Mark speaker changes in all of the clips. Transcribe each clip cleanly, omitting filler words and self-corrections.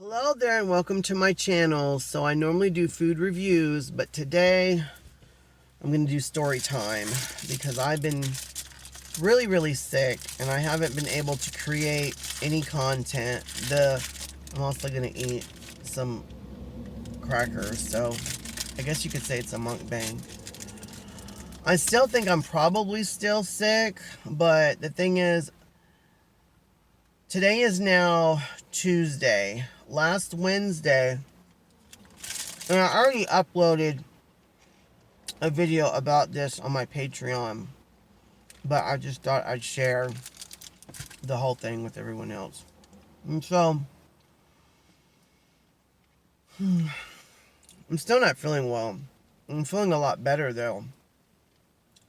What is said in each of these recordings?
Speaker 1: Hello there and welcome to my channel. So I normally do food reviews, but today I'm going to do story time because I've been really sick and I haven't been able to create any content. I'm also going to eat some crackers, so I guess you could say it's a mukbang. I still think I'm probably still sick, but the thing is, today is now Tuesday. Last Wednesday, and I already uploaded a video about this on my Patreon, but I just thought I'd share the whole thing with everyone else. And so, I'm still not feeling well. I'm feeling a lot better though.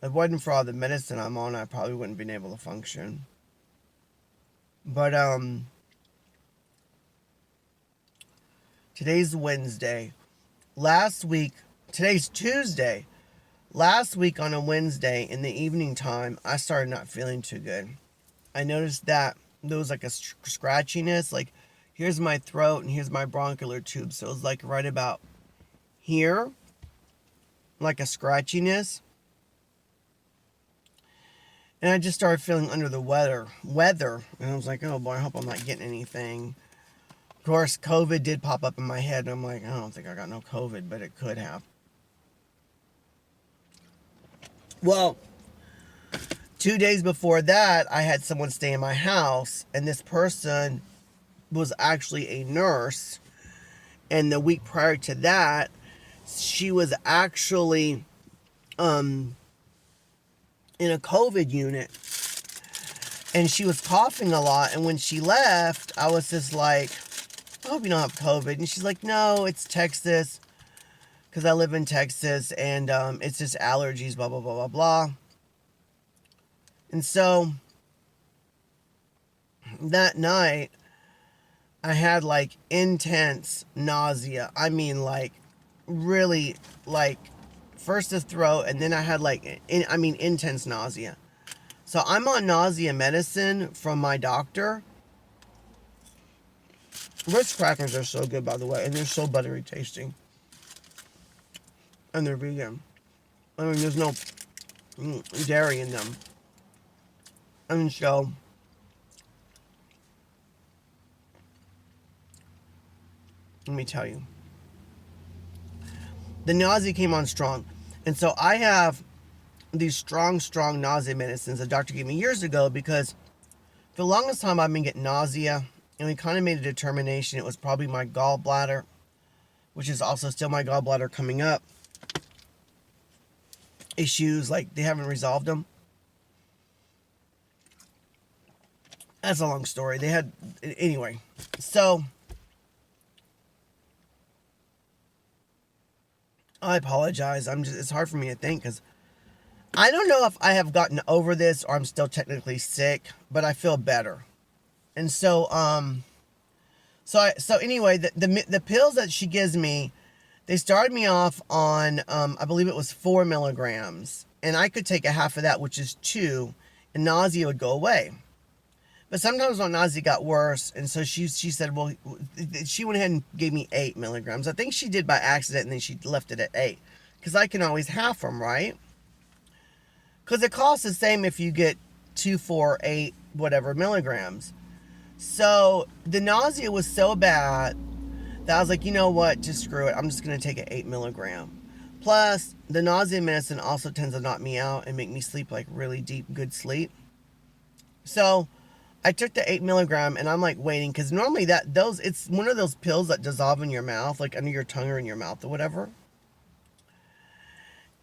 Speaker 1: If it wasn't for all the medicine I'm on, I probably wouldn't have been able to function. But, today's Wednesday. Today's Tuesday. Last week on a Wednesday in the evening time, I started not feeling too good. I noticed that there was like a scratchiness. Like, here's my throat and here's my bronchial tube. So it was like right about here, like a scratchiness. And I just started feeling under the weather. And I was like, oh boy, I hope I'm not getting anything. Of course, COVID did pop up in my head, and I'm like, I don't think I got no COVID, but it could have. Well, 2 days before that, I had someone stay in my house, and this person was actually a nurse. And the week prior to that, she was actually in a COVID unit. And she was coughing a lot, and when she left, I was just like, I hope you don't have COVID. And she's like, no, it's Texas, because I live in Texas, and it's just allergies, blah, blah, blah, blah, blah. And so, that night, I had, like, intense nausea. I mean, like, really, like, first the throat, and then I had, like, intense nausea. So, I'm on nausea medicine from my doctor. Ritz crackers are so good, by the way, and they're so buttery tasting. And they're vegan. I mean, there's no dairy in them. And so, let me tell you. The nausea came on strong. And so I have these strong nausea medicines the doctor gave me years ago because for the longest time I've been getting nausea. And we kind of made a determination it was probably my gallbladder, which is also still my gallbladder coming up. Issues, like, they haven't resolved them. That's a long story. Anyway. So, I apologize. It's hard for me to think because I don't know if I have gotten over this or I'm still technically sick, but I feel better. And so, anyway, the pills that she gives me, they started me off on, I believe it was 4 milligrams. And I could take a half of that, which is 2, and nausea would go away. But sometimes when nausea got worse, and so she said, well, she went ahead and gave me 8 milligrams. I think she did by accident, and then she left it at 8. Because I can always half them, right? Because it costs the same if you get 2, 4, 8, whatever milligrams. So, the nausea was so bad that I was like, you know what, just screw it. I'm just going to take an 8 milligram. Plus, the nausea medicine also tends to knock me out and make me sleep like really deep, good sleep. So, I took the 8 milligram and I'm like waiting because normally it's one of those pills that dissolve in your mouth, like under your tongue or in your mouth or whatever.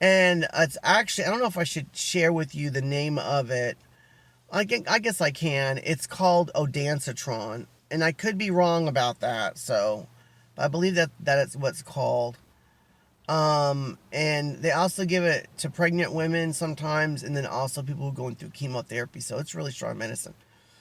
Speaker 1: And it's actually, I don't know if I should share with you the name of it. I guess I can. It's called Odancitron. And I could be wrong about that, so I believe that is what's called. And they also give it to pregnant women sometimes, and then also people going through chemotherapy. So it's really strong medicine.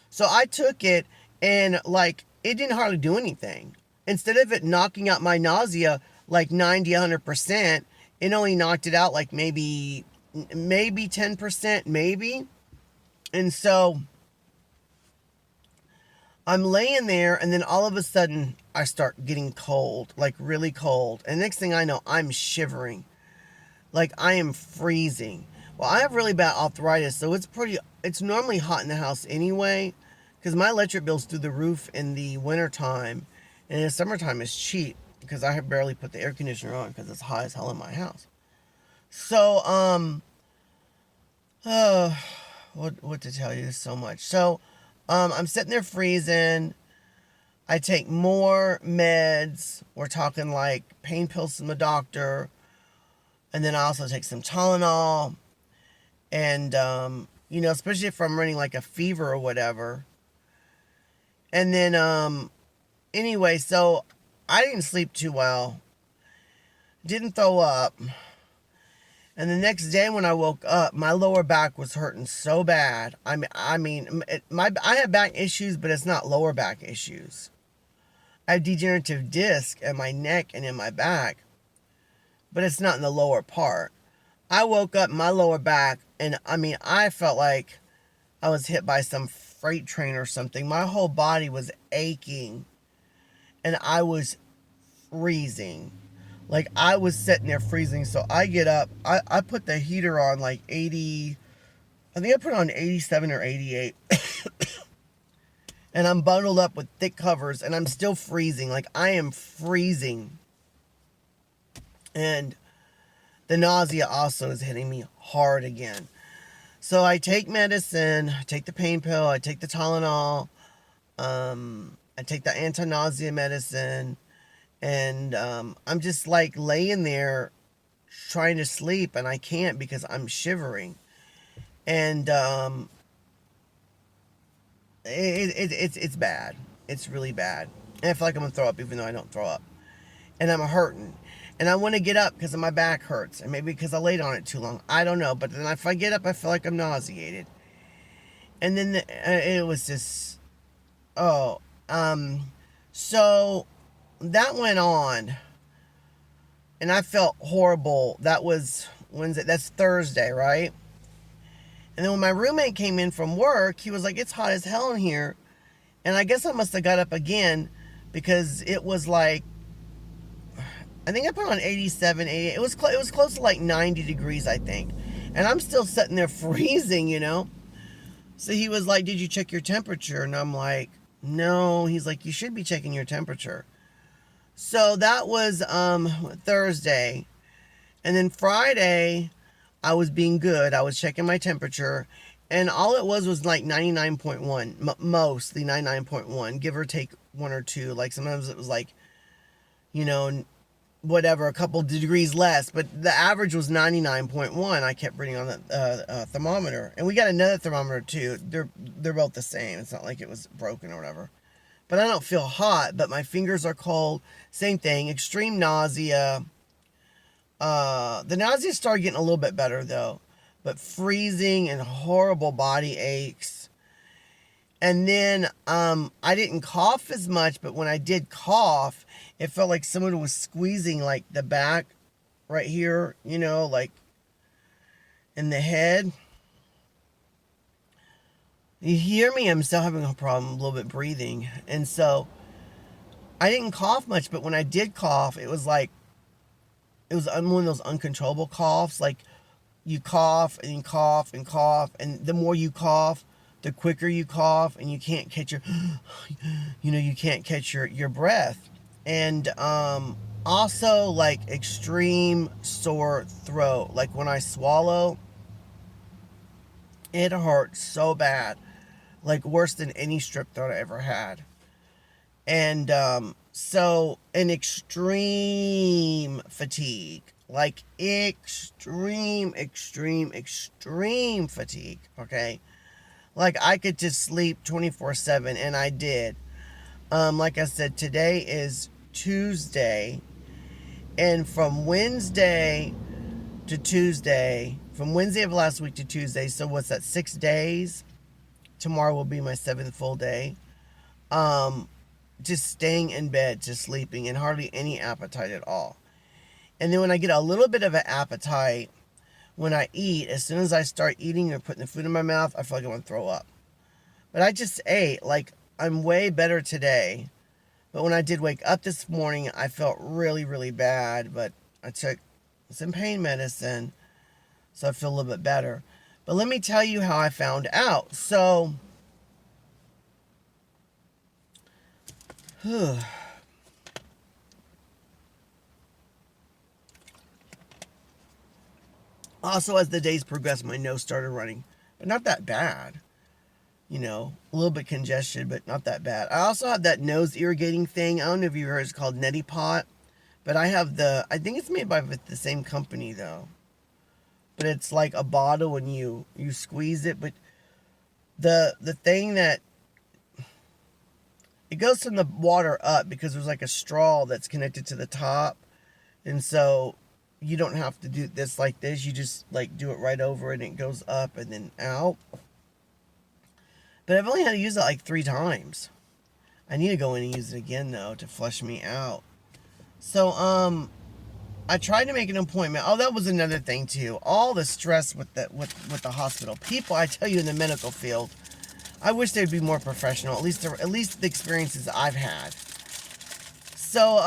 Speaker 1: So I took it, and like it didn't hardly do anything. Instead of it knocking out my nausea like 90-100%, it only knocked it out like maybe 10%, maybe. And so I'm laying there, and then all of a sudden, I start getting cold, like really cold. And next thing I know, I'm shivering. Like I am freezing. Well, I have really bad arthritis, so it's normally hot in the house anyway, because my electric bill's through the roof in the wintertime, and in the summertime it's cheap, because I have barely put the air conditioner on, because it's hot as hell in my house. So, what to tell you, there's so much. So, I'm sitting there freezing. I take more meds. We're talking like pain pills from the doctor. And then I also take some Tylenol. And, especially if I'm running like a fever or whatever. And then, anyway, so I didn't sleep too well. Didn't throw up. And the next day when I woke up, my lower back was hurting so bad. I have back issues, but it's not lower back issues. I have degenerative disc in my neck and in my back, but it's not in the lower part. I woke up in my lower back, and I felt like I was hit by some freight train or something. My whole body was aching, and I was freezing. Like, I was sitting there freezing, so I get up. I put the heater on like 80, I think I put it on 87 or 88. And I'm bundled up with thick covers, and I'm still freezing. Like, I am freezing. And the nausea also is hitting me hard again. So I take medicine, I take the pain pill, I take the Tylenol, I take the anti-nausea medicine. And I'm just like laying there trying to sleep, and I can't because I'm shivering. And it's bad. It's really bad. And I feel like I'm going to throw up even though I don't throw up. And I'm hurting. And I want to get up because my back hurts. And maybe because I laid on it too long. I don't know. But then if I get up, I feel like I'm nauseated. And then it was just... So... that went on, and I felt horrible. That was Wednesday. That's Thursday, right? And then when my roommate came in from work, he was like, "It's hot as hell in here." And I guess I must have got up again, because it was like, I think I put on 87, 88. It was close to like 90 degrees, I think. And I'm still sitting there freezing, So he was like, "Did you check your temperature?" And I'm like, "No." He's like, "You should be checking your temperature." So that was Thursday. And then Friday, I was being good. I was checking my temperature. And all it was like 99.1. Mostly 99.1. Give or take 1 or 2. Like sometimes it was like, whatever, a couple degrees less. But the average was 99.1. I kept reading on the thermometer. And we got another thermometer too. They're both the same. It's not like it was broken or whatever. But I don't feel hot, but my fingers are cold. Same thing, extreme nausea. The nausea started getting a little bit better, though. But freezing and horrible body aches. And then I didn't cough as much, but when I did cough, it felt like someone was squeezing, like, the back right here, like in the head. You hear me? I'm still having a problem a little bit breathing. And so I didn't cough much, but when I did cough, it was like, it was one of those uncontrollable coughs. Like, you cough and you cough and cough, and the more you cough, the quicker you cough, and you can't catch your, you can't catch your breath. And also, like, extreme sore throat. Like, when I swallow, it hurts so bad. Like, worse than any strep throat I ever had. And so an extreme fatigue, like extreme fatigue. Okay, like I could just sleep 24/7, and I did. Like I said, today is Tuesday, and from Wednesday from Wednesday of last week to Tuesday, so what's that, 6 days? Tomorrow will be my 7th full day. Just staying in bed, just sleeping, and hardly any appetite at all. And then when I get a little bit of an appetite, when I eat, as soon as I start eating or putting the food in my mouth, I feel like I want to throw up. But I just ate, like, I'm way better today. But when I did wake up this morning, I felt really, really bad. But I took some pain medicine, so I feel a little bit better. But let me tell you how I found out. So, also as the days progressed, my nose started running, but not that bad. A little bit congested, but not that bad. I also have that nose irrigating thing. I don't know if you heard, it's called Neti Pot. But I think it's made by the same company though. But it's like a bottle and you squeeze it. But the thing that, it goes from the water up because there's like a straw that's connected to the top. And so you don't have to do this like this. You just like do it right over it and it goes up and then out. But I've only had to use it like 3 times. I need to go in and use it again though to flush me out. So I tried to make an appointment. Oh, that was another thing too. All the stress with the hospital. People, I tell you, in the medical field, I wish they'd be more professional. At least the experiences I've had. So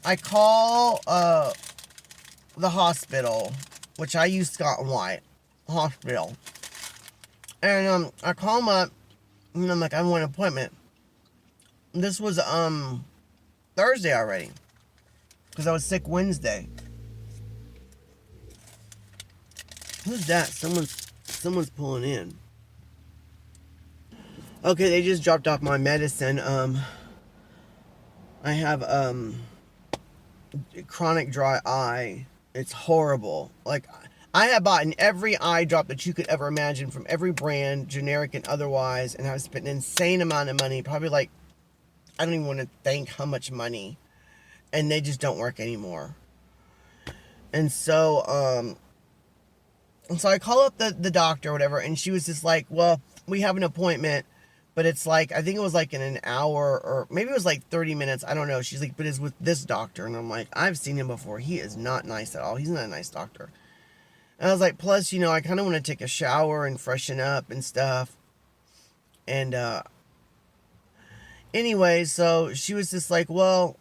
Speaker 1: I call the hospital, which I use Scott and White Hospital. And I call them up, and I'm like, I want an appointment. This was Thursday already, because I was sick Wednesday. Who's that? Someone's pulling in. Okay, they just dropped off my medicine. I have chronic dry eye. It's horrible. Like, I have bought every eye drop that you could ever imagine from every brand, generic and otherwise, and I've spent an insane amount of money, probably like, I don't even want to think how much money, and they just don't work anymore. And so I call up the doctor or whatever, and she was just like, well, we have an appointment, but it's like, I think it was like in an hour, or maybe it was like 30 minutes, I don't know. She's like, but it's with this doctor. And I'm like, I've seen him before. He is not nice at all. He's not a nice doctor. And I was like, plus, I kind of want to take a shower and freshen up and stuff. And anyway, so she was just like, well,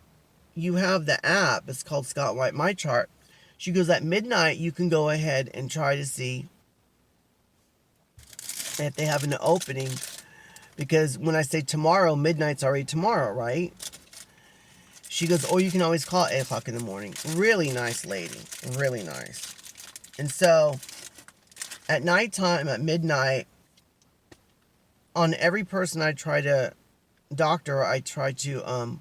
Speaker 1: you have the app. It's called Scott White My Chart. She goes, at midnight, you can go ahead and try to see if they have an opening. Because when I say tomorrow, midnight's already tomorrow, right? She goes, or you can always call at 8 o'clock in the morning. Really nice lady. Really nice. And so, at nighttime, at midnight, on every person I try to doctor, I try to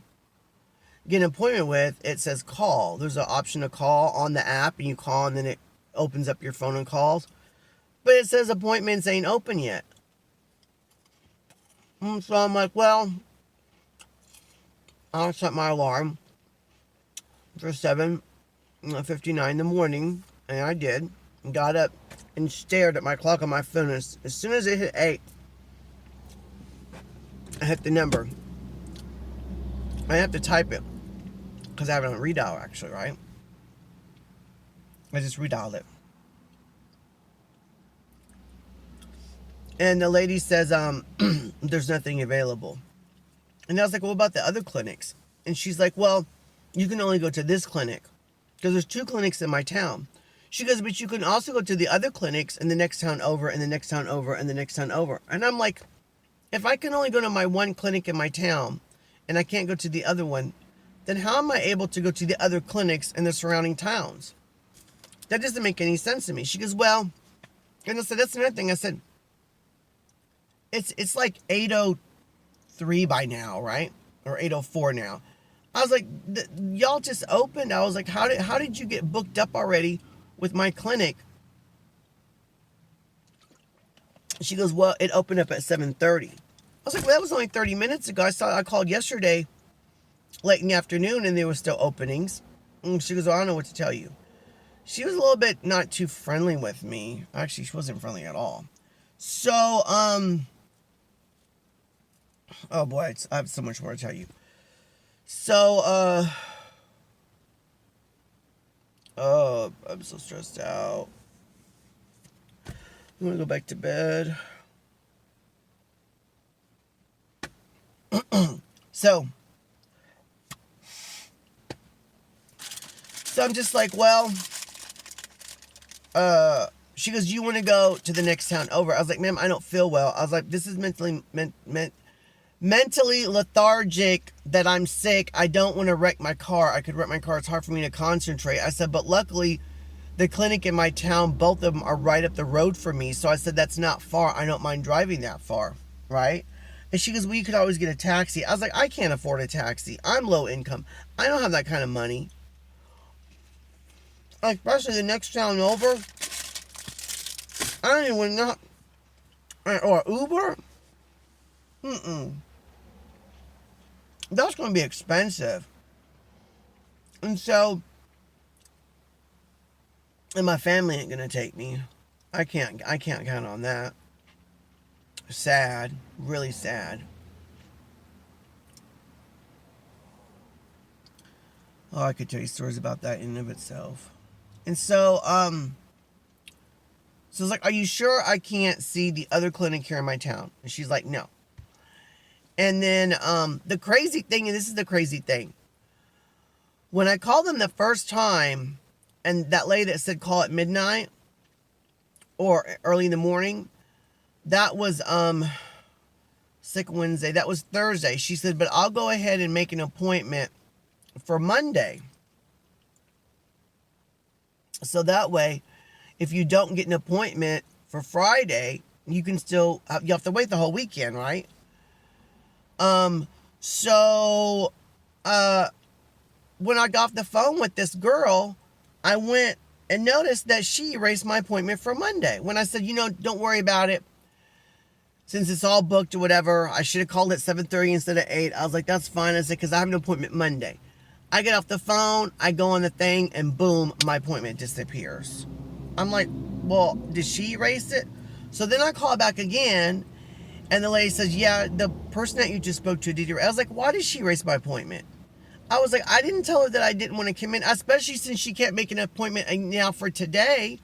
Speaker 1: get an appointment with, it says call. There's an option to call on the app, and you call, and then it opens up your phone and calls. But it says appointments ain't open yet. So I'm like, well, I'll set my alarm for 7:59 in the morning, and I did. Got up and stared at my clock on my phone. As soon as it hit 8, I hit the number. I have to type it because I have it on redial, actually, right? I just redialed it. And the lady says, there's nothing available. And I was like, well, what about the other clinics? And she's like, well, you can only go to this clinic because there's 2 clinics in my town. She goes, but you can also go to the other clinics in the next town over, and the next town over, and the next town over. And I'm like, if I can only go to my one clinic in my town and I can't go to the other one, then how am I able to go to the other clinics in the surrounding towns? That doesn't make any sense to me. She goes, well, and I said, that's another thing. I said, it's like 8:03 by now, right? Or 8:04 now. I was like, y'all just opened. I was like, how did you get booked up already with my clinic? She goes, well, it opened up at 7:30. I was like, well, that was only 30 minutes ago. I called yesterday late in the afternoon and there were still openings. And she goes, well, I don't know what to tell you. She was a little bit not too friendly with me. Actually, she wasn't friendly at all. So, oh boy, I have so much more to tell you. So, oh, I'm so stressed out. I'm gonna go back to bed. So I'm just like, well, she goes, you want to go to the next town over? I was like, ma'am, I don't feel well. I was like, this is mentally lethargic that I'm sick. I don't want to wreck my car. I could wreck my car. It's hard for me to concentrate. I said, but luckily the clinic in my town, both of them are right up the road from me. So I said, that's not far. I don't mind driving that far. Right? And she goes, well, you could always get a taxi. I was like, I can't afford a taxi. I'm low income. I don't have that kind of money. Especially the next town over. I don't even know. Or Uber. That's going to be expensive. And so, and my family ain't going to take me. I can't count on that. Sad. Really sad. Oh, I could tell you stories about that in and of itself. And so, so it's like, are you sure I can't see the other clinic here in my town? And she's like, no. And then, the crazy thing, and this is the crazy thing. When I called them the first time, and that lady that said call at midnight, or early in the morning, that was, Sick Wednesday. That was Thursday. She said, but I'll go ahead and make an appointment for Monday. So that way, if you don't get an appointment for Friday, you can still, you have to wait the whole weekend, right? So, when I got off the phone with this girl, I went and noticed that she erased my appointment for Monday. When I said, don't worry about it. Since it's all booked or whatever, I should have called at 7:30 instead of 8. I was like, that's fine. I said, because I have an appointment Monday. I get off the phone, I go on the thing, and boom, my appointment disappears. I'm like, well, did she erase it? So then I call back again, and the lady says, yeah, the person that you just spoke to did erase. I was like, why did she erase my appointment? I was like, I didn't tell her that I didn't want to come in, especially since she can't make an appointment now for today.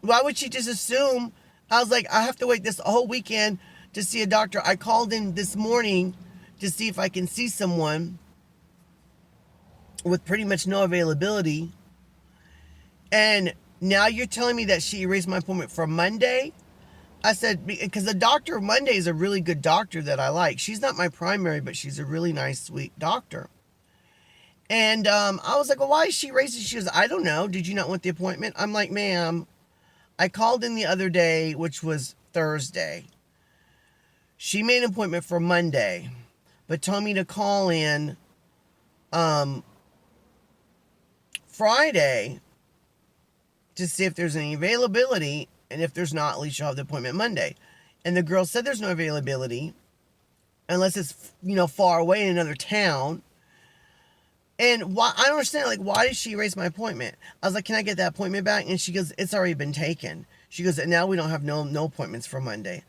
Speaker 1: Why would she just assume? I was like, I have to wait this whole weekend to see a doctor. I called in this morning to see if I can see someone with pretty much no availability. And now you're telling me that she erased my appointment for Monday? I said, because the doctor Monday is a really good doctor that I like. She's not my primary, but she's a really nice, sweet doctor. And I was like, well, why is she erasing? She goes, I don't know. Did you not want the appointment? I'm like, ma'am, I called in the other day, which was Thursday. She made an appointment for Monday, but told me to call in Friday to see if there's any availability, and if there's not, at least you'll have the appointment Monday. And the girl said there's no availability unless it's, far away in another town. And why, I don't understand, like, why did she erase my appointment? I was like, can I get that appointment back? And she goes, it's already been taken. She goes, and now we don't have no appointments for Monday.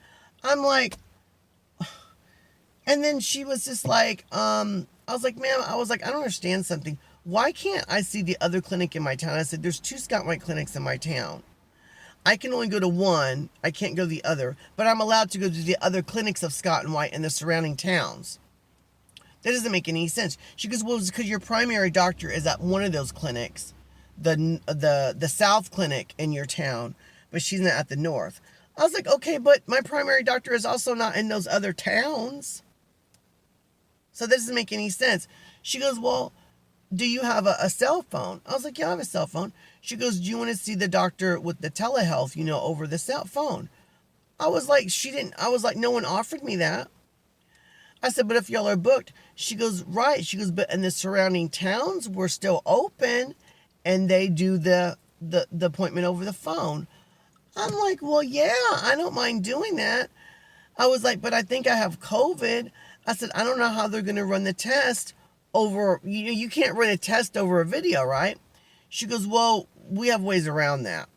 Speaker 1: I'm like, and then she was just like, I was like, ma'am, I don't understand something. Why can't I see the other clinic in my town? I said, there's 2 Scott White clinics in my town. I can only go to one. I can't go to the other. But I'm allowed to go to the other clinics of Scott and White in the surrounding towns. That doesn't make any sense. She goes, well, it's because your primary doctor is at one of those clinics, the South clinic in your town, but she's not at the North. I was like, okay, but my primary doctor is also not in those other towns. So that doesn't make any sense. She goes, well, do you have a cell phone? I was like, yeah, I have a cell phone. She goes, do you want to see the doctor with the telehealth, over the cell phone? I was like, no one offered me that. I said, but if y'all are booked, she goes, right. She goes, but in the surrounding towns, we're still open, and they do the appointment over the phone. I'm like, well, yeah, I don't mind doing that. I was like, but I think I have COVID. I said, I don't know how they're going to run the test over, you can't run a test over a video, right? She goes, well, we have ways around that.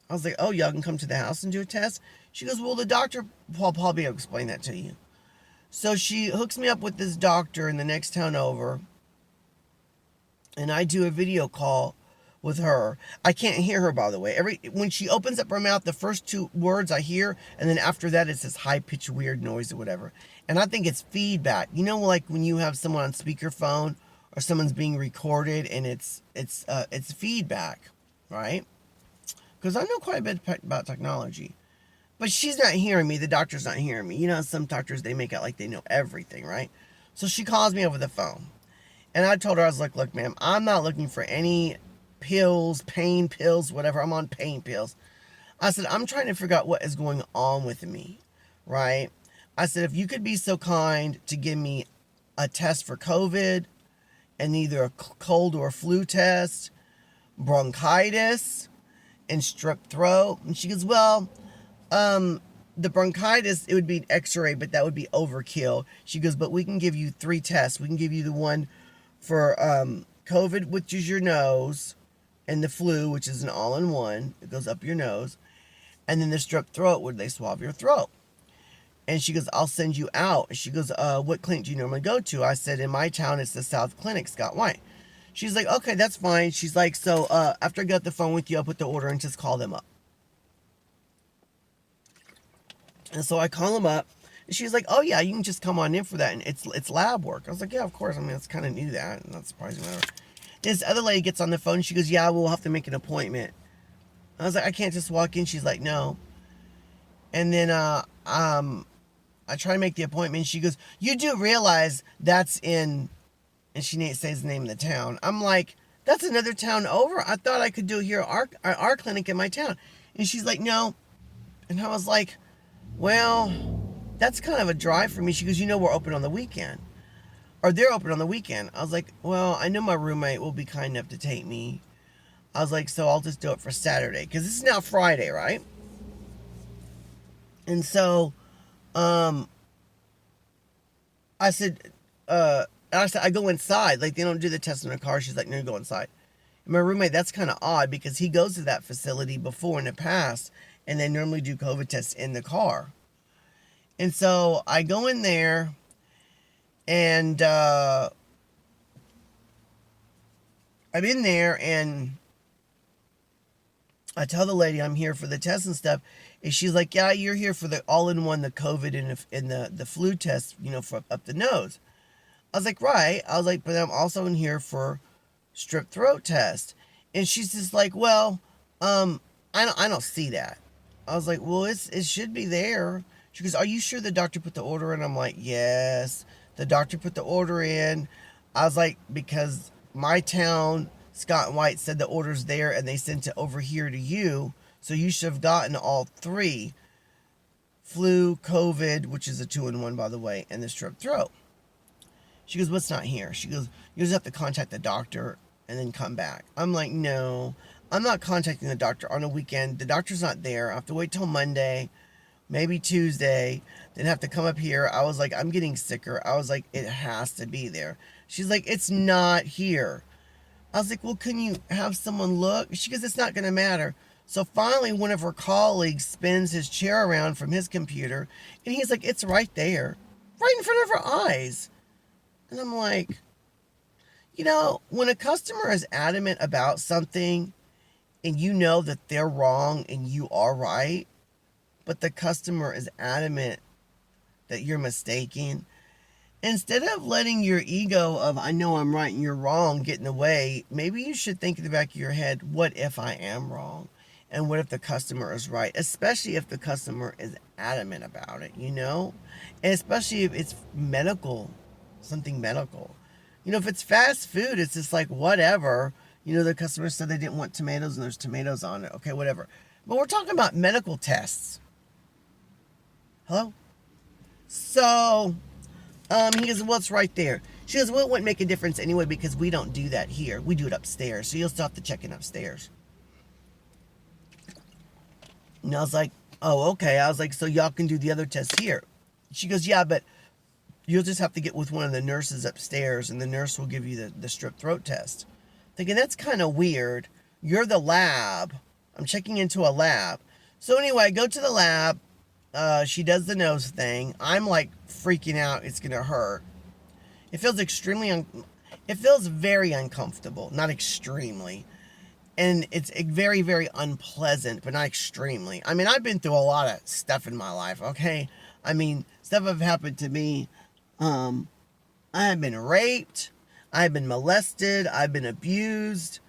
Speaker 1: I was like, oh, y'all can come to the house and do a test? She goes, well, the doctor will probably explain that to you. So she hooks me up with this doctor in the next town over, and I do a video call with her. I can't hear her, by the way. When she opens up her mouth, the first two words I hear, and then after that it's this high-pitched weird noise or whatever. And I think it's feedback. You know, like when you have someone on speakerphone or someone's being recorded and it's feedback, right? Because I know quite a bit about technology. But she's not hearing me. The doctor's not hearing me. You know, some doctors, they make out like they know everything, right? So she calls me over the phone. And I told her, I was like, look, ma'am, I'm not looking for any pills, pain pills, whatever. I'm on pain pills. I said, I'm trying to figure out what is going on with me, right? I said, if you could be so kind to give me a test for COVID and either a cold or flu test, bronchitis, and strep throat. And she goes, well, the bronchitis, it would be an x-ray, but that would be overkill. She goes, but we can give you 3 tests. We can give you the one for COVID, which is your nose, and the flu, which is an all-in-one. It goes up your nose. And then the strep throat, where they swab your throat. And she goes, I'll send you out. She goes, what clinic do you normally go to? I said, in my town, it's the South Clinic, Scott White. She's like, okay, that's fine. She's like, so after I get off the phone with you, I'll put the order and just call them up. And so I call them up. And she's like, oh, yeah, you can just come on in for that. And it's lab work. I was like, yeah, of course. I mean, it's kind of knew that. Not surprising. Whatever. This other lady gets on the phone. She goes, yeah, we'll have to make an appointment. I was like, I can't just walk in. She's like, no. And then I try to make the appointment. She goes, you do realize that's in, and she says the name of the town. I'm like, that's another town over. I thought I could do it here at our clinic in my town. And she's like, no. And I was like, well, that's kind of a drive for me. She goes, you know, we're open on the weekend. Or they're open on the weekend. I was like, well, I know my roommate will be kind enough to take me. I was like, so I'll just do it for Saturday. Because this is now Friday, right? And so, I said, I go inside. Like, they don't do the test in the car. She's like, no, go inside. And my roommate, that's kind of odd because he goes to that facility before in the past. And they normally do COVID tests in the car. And so I go in there and I'm in there and I tell the lady I'm here for the test and stuff. And she's like, yeah, you're here for the all-in-one, the COVID and the flu test, you know, for up the nose. I was like, right. I was like, but I'm also in here for strep throat test. And she's just like, well, I don't see that. I was like, well, it should be there. She goes, are you sure the doctor put the order in? I'm like, yes, the doctor put the order in. I was like, because my town, Scott White, said the order's there and they sent it over here to you. So you should have gotten all 3. Flu, COVID, which is a 2-in-1, by the way, and the strep throat. She goes, what's not here? She goes, you just have to contact the doctor and then come back. I'm like, no, I'm not contacting the doctor on a weekend. The doctor's not there. I have to wait till Monday, maybe Tuesday, then have to come up here. I was like, I'm getting sicker. I was like, it has to be there. She's like, it's not here. I was like, well, can you have someone look? She goes, it's not going to matter. So finally, one of her colleagues spins his chair around from his computer, and he's like, it's right there, right in front of her eyes. And I'm like, you know, when a customer is adamant about something, and you know that they're wrong and you are right, but the customer is adamant that you're mistaken, instead of letting your ego of, I know I'm right and you're wrong, get in the way, maybe you should think in the back of your head, what if I am wrong? And what if the customer is right? Especially if the customer is adamant about it, you know? And especially if it's medical, something medical. You know, if it's fast food, it's just like, whatever. You know, the customer said they didn't want tomatoes and there's tomatoes on it. Okay, whatever. But we're talking about medical tests. Hello? So, he goes, well, it's right there. She goes, well, it wouldn't make a difference anyway because we don't do that here. We do it upstairs. So you'll still have to check in upstairs. And I was like, oh, okay. I was like, so y'all can do the other tests here. She goes, yeah, but you'll just have to get with one of the nurses upstairs and the nurse will give you the strep throat test. Thinking, that's kind of weird. You're the lab. I'm checking into a lab. So anyway, I go to the lab. She does the nose thing. I'm like freaking out. It's going to hurt. It feels it feels very uncomfortable. Not extremely. And it's very, very unpleasant, but not extremely. I mean, I've been through a lot of stuff in my life, okay? I mean, stuff have happened to me. I have been raped. I've been molested. I've been abused.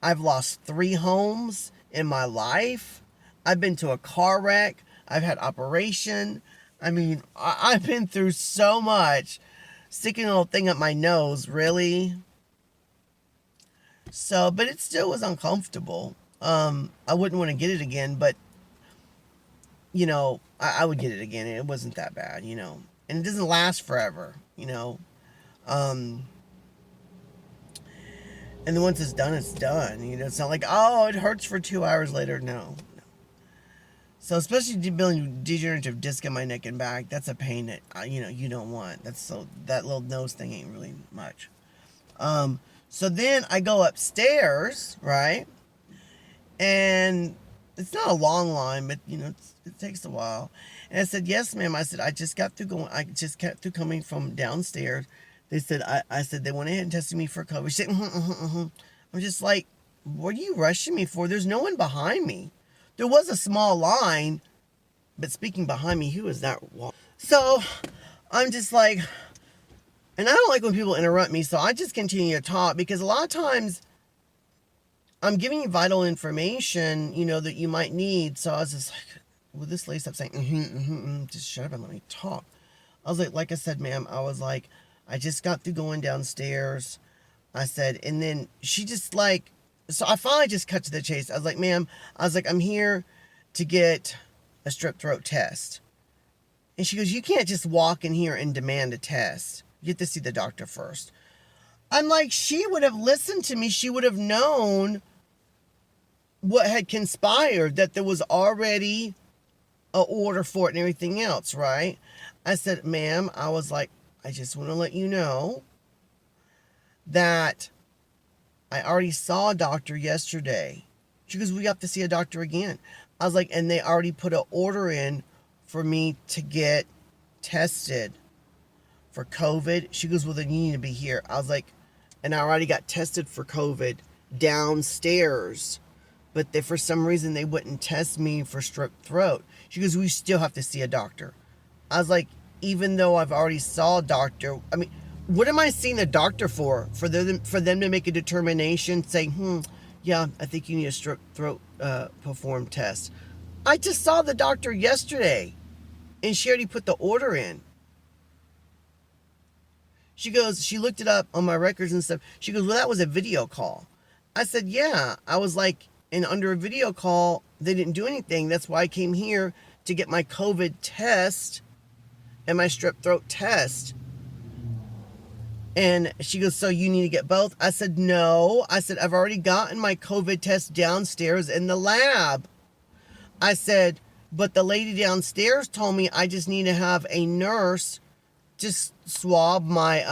Speaker 1: I've lost 3 homes in my life. I've been to a car wreck. I've had operation. I mean, I've been through so much. Sticking a little thing up my nose, really? So, but it still was uncomfortable. I wouldn't want to get it again, but, you know, I would get it again. It wasn't that bad, you know. And it doesn't last forever, you know. And then once it's done, it's done. You know, it's not like, oh, it hurts for 2 hours later. No. So, especially degenerative disc in my neck and back, that's a pain that, you know, you don't want. That little nose thing ain't really much. So then I go upstairs, right? And it's not a long line, but, you know, it takes a while. And I said, yes, ma'am. I said, I just got through coming from downstairs. They said, I said, they went ahead and tested me for COVID. She said, I'm just like, what are you rushing me for? There's no one behind me. There was a small line, but speaking behind me, who is that? So I'm just like, and I don't like when people interrupt me, so I just continue to talk, because a lot of times I'm giving you vital information, you know, that you might need. So I was just like, will this lady stop saying, just shut up and let me talk. I was like I said, ma'am, I was like, I just got through going downstairs. I said, and then she just like, so I finally just cut to the chase. I was like, ma'am, I was like, I'm here to get a strep throat test. And she goes, you can't just walk in here and demand a test. You have to see the doctor first. I'm like, she would have listened to me. She would have known what had conspired, that there was already an order for it and everything else, right? I said, ma'am, I was like, I just want to let you know that I already saw a doctor yesterday. She goes, we have to see a doctor again. I was like, and they already put an order in for me to get tested for COVID. She goes, well, then you need to be here. I was like, and I already got tested for COVID downstairs, but for some reason they wouldn't test me for strep throat. She goes, we still have to see a doctor. I was like, even though I've already saw a doctor, I mean, what am I seeing the doctor for? For them to make a determination saying, yeah, I think you need a strep throat performed test. I just saw the doctor yesterday, and she already put the order in. She goes, she looked it up on my records and stuff. She goes, well, that was a video call. I said, yeah. I was like, and under a video call, they didn't do anything. That's why I came here to get my COVID test and my strep throat test. And she goes, so you need to get both? I said, no. I said, I've already gotten my COVID test downstairs in the lab. I said, but the lady downstairs told me I just need to have a nurse just swab my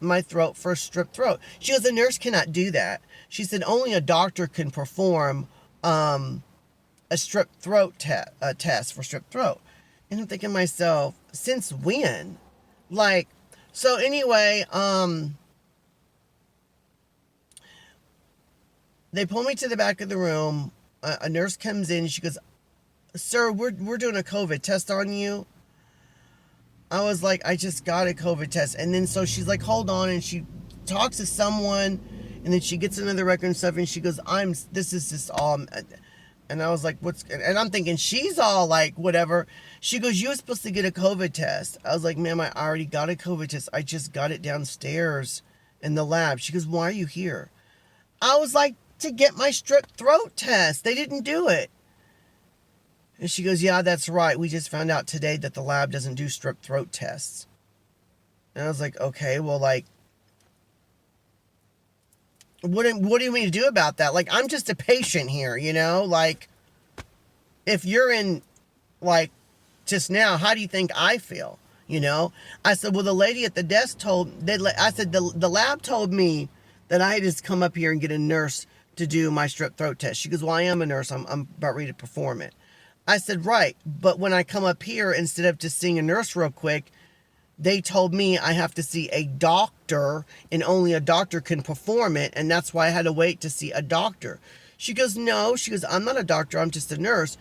Speaker 1: my throat for strep throat. She goes, a nurse cannot do that. She said, only a doctor can perform a strep throat test for strep throat. And I'm thinking to myself, since when? Like, so anyway, they pull me to the back of the room. A nurse comes in. She goes, sir, we're doing a COVID test on you. I was like, I just got a COVID test. And then so she's like, hold on. And she talks to someone. And then she gets another record and stuff. And she goes, this is just all. And I was like, and I'm thinking she's all like, whatever. She goes, you were supposed to get a COVID test. I was like, ma'am, I already got a COVID test. I just got it downstairs in the lab. She goes, why are you here? I was like, to get my strep throat test. They didn't do it. And she goes, yeah, that's right. We just found out today that the lab doesn't do strep throat tests. And I was like, okay, well, like, what do you want me to do about that? Like, I'm just a patient here, you know? Like, if you're in, like, just now, how do you think I feel? You know? I said, well, the lady at the desk I said, the lab told me that I had to come up here and get a nurse to do my strep throat test. She goes, well, I am a nurse. I'm about ready to perform it. I said, right. But when I come up here, instead of just seeing a nurse real quick, they told me I have to see a doctor, and only a doctor can perform it. And that's why I had to wait to see a doctor. She goes, no. She goes, I'm not a doctor. I'm just a nurse.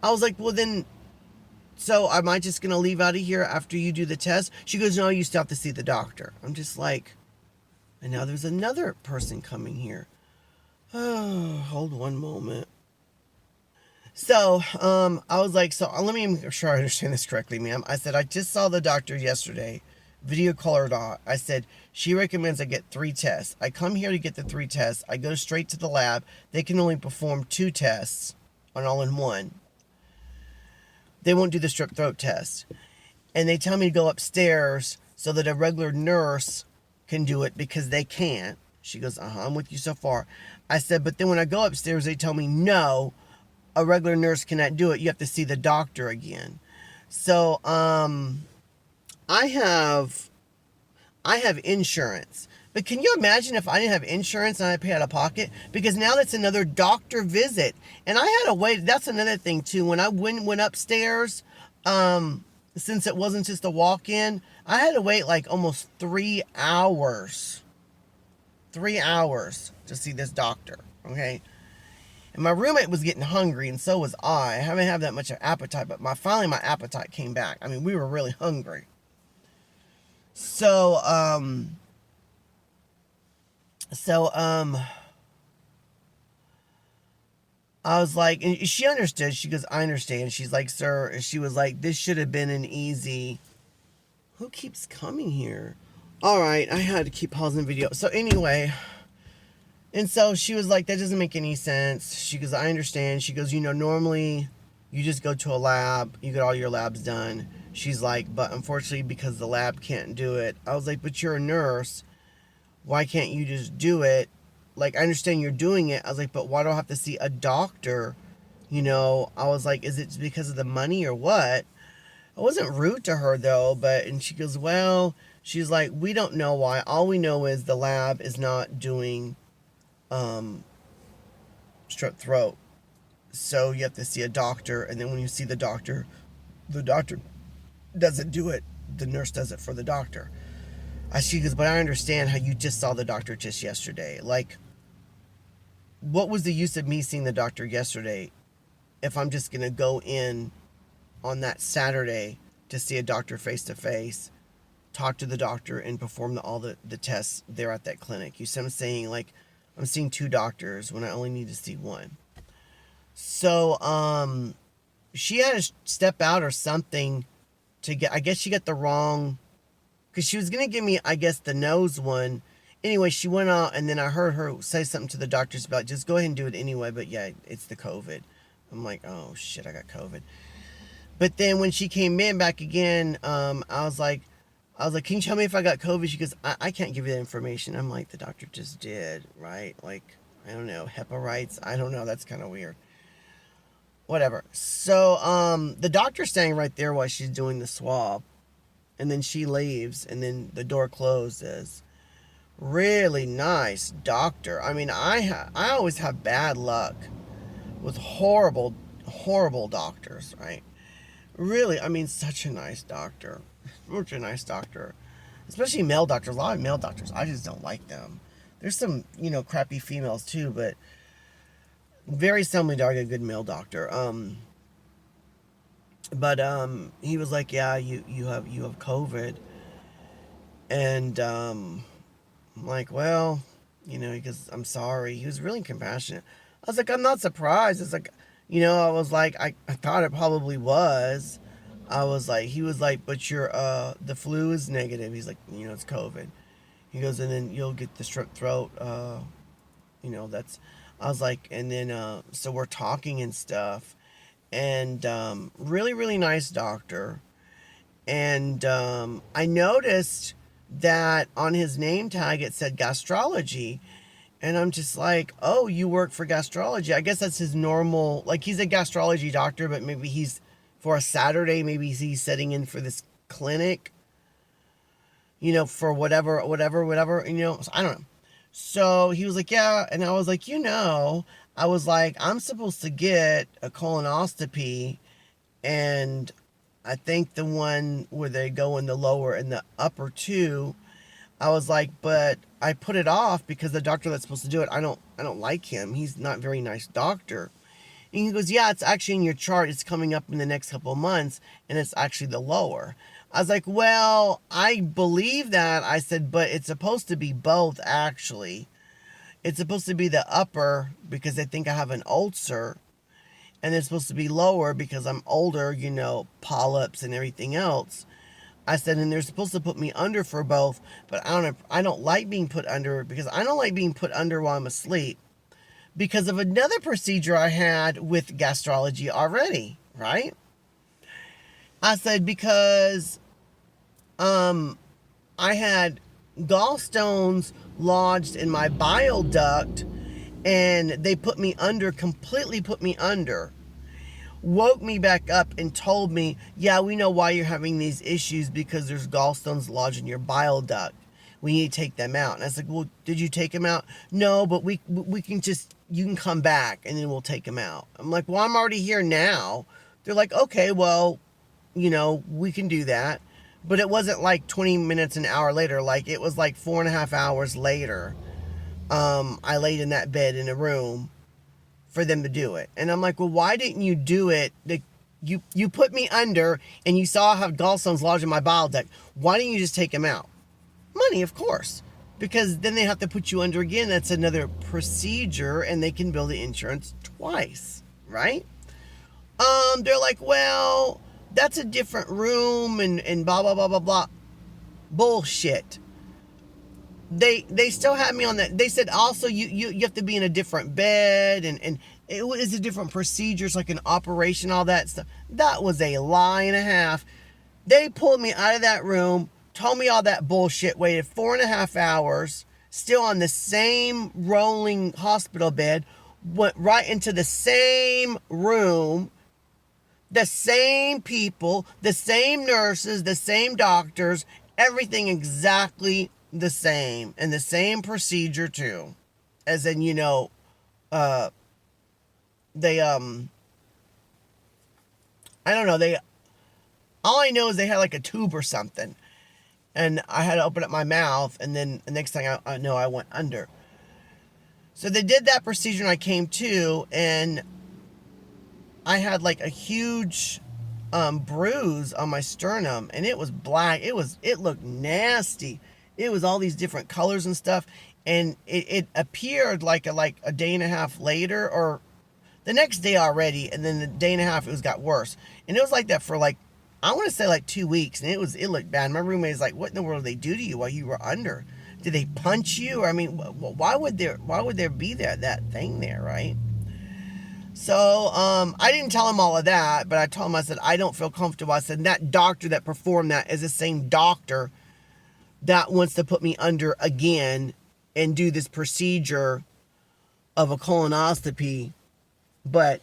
Speaker 1: I was like, well, then, so am I just going to leave out of here after you do the test? She goes, no, you still have to see the doctor. I'm just like, and now there's another person coming here. Oh, hold one moment. So, I was like, so let me make sure I understand this correctly, ma'am. I said, I just saw the doctor yesterday, video call or not. I said, she recommends I get 3 tests. I come here to get the 3 tests. I go straight to the lab. They can only perform 2 tests on all-in-one. They won't do the strep throat test. And they tell me to go upstairs so that a regular nurse can do it because they can't. She goes, I'm with you so far. I said, but then when I go upstairs, they tell me, no, a regular nurse cannot do it. You have to see the doctor again. So, I have insurance. But can you imagine if I didn't have insurance and I pay out of pocket? Because now that's another doctor visit. And I had to wait. That's another thing, too. When I went upstairs, since it wasn't just a walk-in, I had to wait like almost 3 hours. 3 hours to see this doctor, okay? And my roommate was getting hungry, and so was I. I haven't had that much of appetite, but finally my appetite came back. I mean, we were really hungry. So, I was like, and she understood. She goes, I understand. She's like, sir, she was like, this should have been an easy. Who keeps coming here? All right, I had to keep pausing the video. So anyway, and so she was like, that doesn't make any sense. She goes, I understand. She goes, normally you just go to a lab, you get all your labs done. She's like, but unfortunately, because the lab can't do it. I was like, but you're a nurse. Why can't you just do it? Like, I understand you're doing it. I was like, but why do I have to see a doctor? I was like, is it because of the money or what? I wasn't rude to her, though, and she goes, well, she's like, we don't know why. All we know is the lab is not doing strep throat. So you have to see a doctor, and then when you see the doctor doesn't do it. The nurse does it for the doctor. She goes, but I understand how you just saw the doctor just yesterday. Like, what was the use of me seeing the doctor yesterday if I'm just going to go in on that Saturday to see a doctor face-to-face, talk to the doctor, and perform all the tests there at that clinic? You see what I'm saying? Like, I'm seeing 2 doctors when I only need to see 1. So, she had to step out or something to get, I guess she got the wrong, because she was going to give me, I guess, the nose one. Anyway, she went out, and then I heard her say something to the doctors about, just go ahead and do it anyway, but yeah, it's the COVID. I'm like, oh, shit, I got COVID. But then when she came in back again, I was like, can you tell me if I got COVID? She goes, I can't give you that information. I'm like, the doctor just did, right? Like, I don't know, HIPAA rights? I don't know, that's kind of weird. Whatever. So, the doctor's standing right there while she's doing the swab. And then she leaves, and then the door closes. Really nice doctor. I mean, I always have bad luck with horrible doctors, right? Really, I mean, such a nice doctor. Such a nice doctor. Especially male doctors. A lot of male doctors, I just don't like them. There's some, crappy females too, but very seldomly do I get a good male doctor. But he was like, yeah, you have COVID. And I'm like, well, because I'm sorry. He was really compassionate. I was like, I'm not surprised. It's like, I was like, I thought it probably was. He was like, but the flu is negative. He's like, it's COVID. He goes, and then you'll get the strep throat. I was like, and then, so we're talking and stuff. And really, really nice doctor. And I noticed that on his name tag it said gastrology. And I'm just like, oh, you work for gastrology. I guess that's his normal, like, he's a gastrology doctor, but maybe he's, for a Saturday, maybe he's setting in for this clinic, for whatever, so I don't know. So he was like, yeah. And I was like, I'm supposed to get a colonoscopy, and I think the one where they go in the lower and the upper 2, I was like, but I put it off because the doctor that's supposed to do it, I don't like him. He's not a very nice doctor. And he goes, yeah, it's actually in your chart. It's coming up in the next couple of months, and it's actually the lower. I was like, well, I believe that. I said, but it's supposed to be both, actually. It's supposed to be the upper because they think I have an ulcer, and it's supposed to be lower because I'm older, polyps and everything else. I said, and they're supposed to put me under for both, but I don't like being put under because I don't like being put under while I'm asleep because of another procedure I had with gastrology already, right? I said, because I had gallstones lodged in my bile duct, and they completely put me under, woke me back up and told me, yeah, we know why you're having these issues because there's gallstones lodged in your bile duct. We need to take them out. And I was like, well, did you take them out? No, but we can you can come back and then we'll take them out. I'm like, well, I'm already here now. They're like, okay, well, we can do that. But it wasn't like 20 minutes, an hour later. Like, it was like 4.5 hours later. I laid in that bed in a room for them to do it. And I'm like, well, why didn't you do it? You put me under and you saw how gallstones lodged in my bile duct. Why didn't you just take them out? Money, of course. Because then they have to put you under again. That's another procedure, and they can bill the insurance twice, right? They're like, well, that's a different room and blah, blah, blah, blah, blah. Bullshit. They still had me on that. They said also you have to be in a different bed and it was a different procedure. It's like an operation, all that stuff. That was a lie and a half. They pulled me out of that room, told me all that bullshit, waited 4.5 hours, still on the same rolling hospital bed, went right into the same room, the same people, the same nurses, the same doctors, everything exactly the same, and the same procedure too. As in, they I don't know, all I know is they had like a tube or something, and I had to open up my mouth, and then the next thing I know, I went under. So they did that procedure, and I came to, and I had like a huge bruise on my sternum, and it was black. It looked nasty. It was all these different colors and stuff, and it appeared like a day and a half later, or the next day already, and then the day and a half it got worse, and it was like that for like, I want to say like 2 weeks, and it looked bad. My roommate was like, "What in the world did they do to you while you were under? Did they punch you? I mean, why would there be that thing there, right?" So, I didn't tell him all of that, but I told him, I said, I don't feel comfortable. I said, that doctor that performed that is the same doctor that wants to put me under again and do this procedure of a colonoscopy, but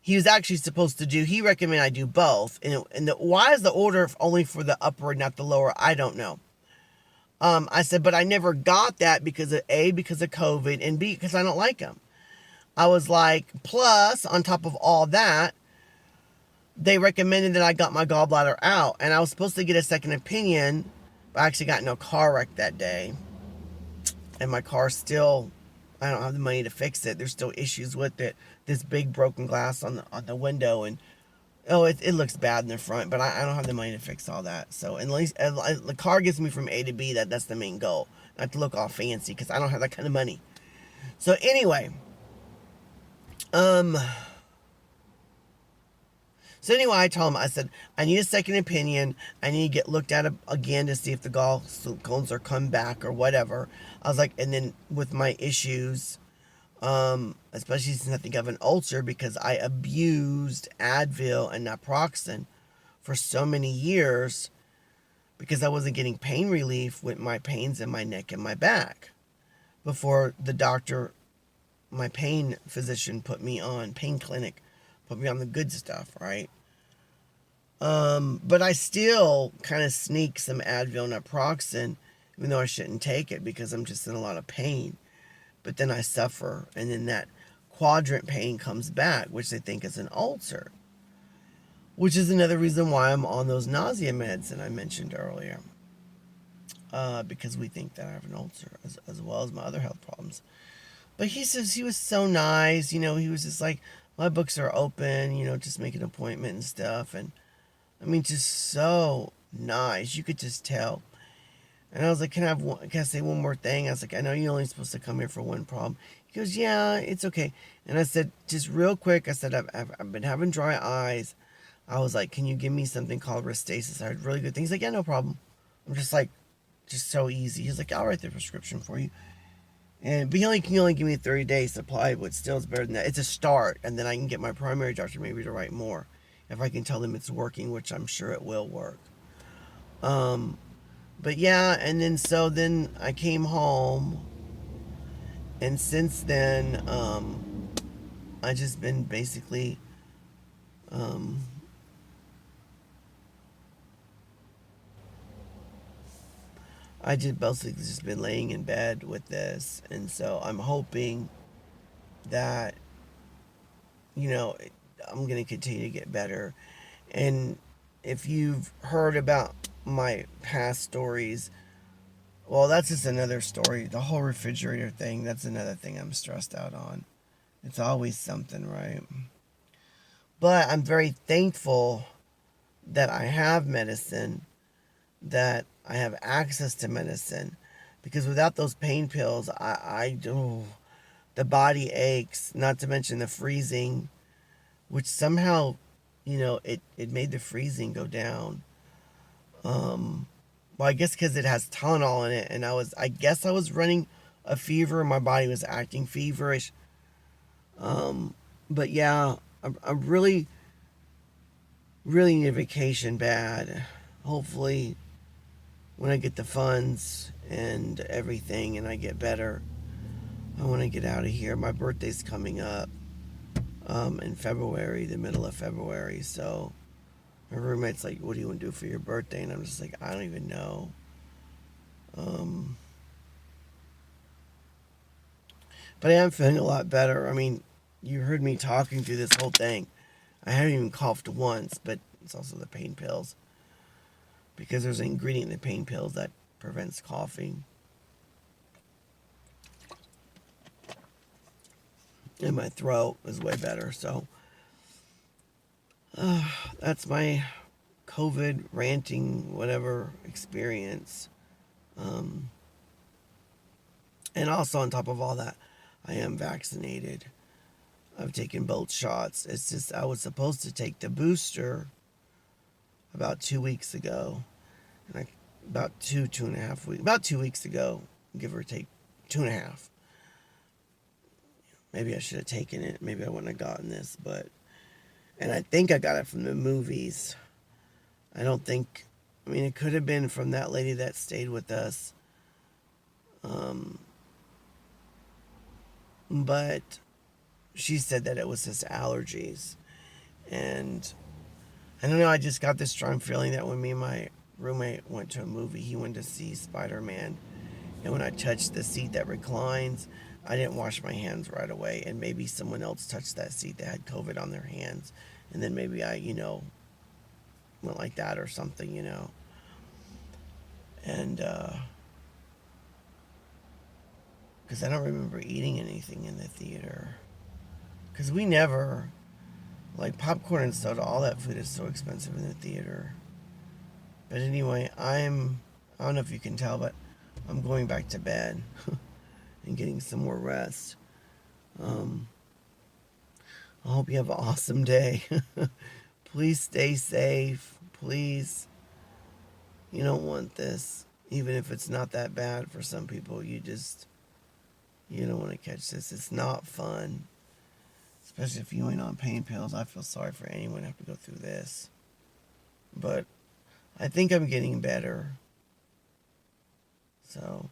Speaker 1: he was actually supposed to he recommended I do both. And why is the order only for the upper and not the lower? I don't know. I said, but I never got that because of COVID, and B, because I don't like him. I was like, plus, on top of all that, they recommended that I got my gallbladder out. And I was supposed to get a second opinion, but I actually got in a car wreck that day. And my car still, I don't have the money to fix it. There's still issues with it. This big broken glass on the window. And, it looks bad in the front, but I don't have the money to fix all that. So, at least the car gets me from A to B. That's the main goal. Not to look all fancy, because I don't have that kind of money. So, anyway. So anyway, I told him, I said, I need a second opinion. I need to get looked at again to see if the gallstones are come back or whatever. I was like, and then with my issues, especially since I think I have an ulcer, because I abused Advil and naproxen for so many years because I wasn't getting pain relief with my pains in my neck and my back before my pain physician put me on the good stuff, right? But I still kind of sneak some Advil and naproxen, even though I shouldn't take it because I'm just in a lot of pain. But then I suffer, and then that quadrant pain comes back, which they think is an ulcer, which is another reason why I'm on those nausea meds that I mentioned earlier. because we think that I have an ulcer as well as my other health problems. But he says he was so nice. He was just like, my books are open. Just make an appointment and stuff. And I mean, just so nice. You could just tell. And I was like, can I say one more thing? I was like, I know you're only supposed to come here for one problem. He goes, yeah, it's okay. And I said, just real quick, I said, I've been having dry eyes. I was like, can you give me something called Restasis? I heard really good things. He's like, yeah, no problem. I'm just like, just so easy. He's like, I'll write the prescription for you. But he can only give me a 30-day supply, but still it's better than that. It's a start, and then I can get my primary doctor maybe to write more. If I can tell them it's working, which I'm sure it will work. But yeah, and then I came home, and since then, I just been basically, I just basically just been laying in bed with this, and so I'm hoping that, you know, I'm gonna continue to get better. And if you've heard about my past stories, well, that's just another story. The whole refrigerator thing, that's another thing I'm stressed out on. It's always something, right? But I'm very thankful that I have medicine, that I have access to medicine, because without those pain pills, I do. The body aches, not to mention the freezing, which somehow, it made the freezing go down. Well, I guess because it has Tylenol in it, and I guess I was running a fever. My body was acting feverish. But yeah, I really, really need a vacation bad. Hopefully, when I get the funds and everything, and I get better, I want to get out of here. My birthday's coming up in February, the middle of February. So my roommate's like, "What do you want to do for your birthday?" And I'm just like, "I don't even know." But I am feeling a lot better. I mean, you heard me talking through this whole thing. I haven't even coughed once, but it's also the pain pills. Because there's an ingredient in the pain pills that prevents coughing. And my throat is way better. So, that's my COVID ranting, whatever experience. And also, on top of all that, I am vaccinated. I've taken both shots. It's just I was supposed to take the booster about 2 weeks ago. And about 2.5 weeks, about 2 weeks ago, give or take 2.5. Maybe I should have taken it. Maybe I wouldn't have gotten this, and I think I got it from the movies. I don't think, I mean, it could have been from that lady that stayed with us. But she said that it was just allergies. And I don't know, I just got this strong feeling that when me and my roommate went to a movie, he went to see Spider-Man. And when I touched the seat that reclines, I didn't wash my hands right away. And maybe someone else touched that seat that had COVID on their hands. And then maybe I, went like that or something, And, because I don't remember eating anything in the theater. Because we never, like popcorn and soda, all that food is so expensive in the theater. But anyway, I don't know if you can tell, but I'm going back to bed and getting some more rest. I hope you have an awesome day. Please stay safe. Please. You don't want this. Even if it's not that bad for some people, you don't want to catch this. It's not fun. Especially if you ain't on pain pills. I feel sorry for anyone who have to go through this. But I think I'm getting better. So,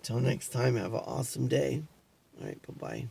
Speaker 1: till next time, have an awesome day. All right, bye-bye.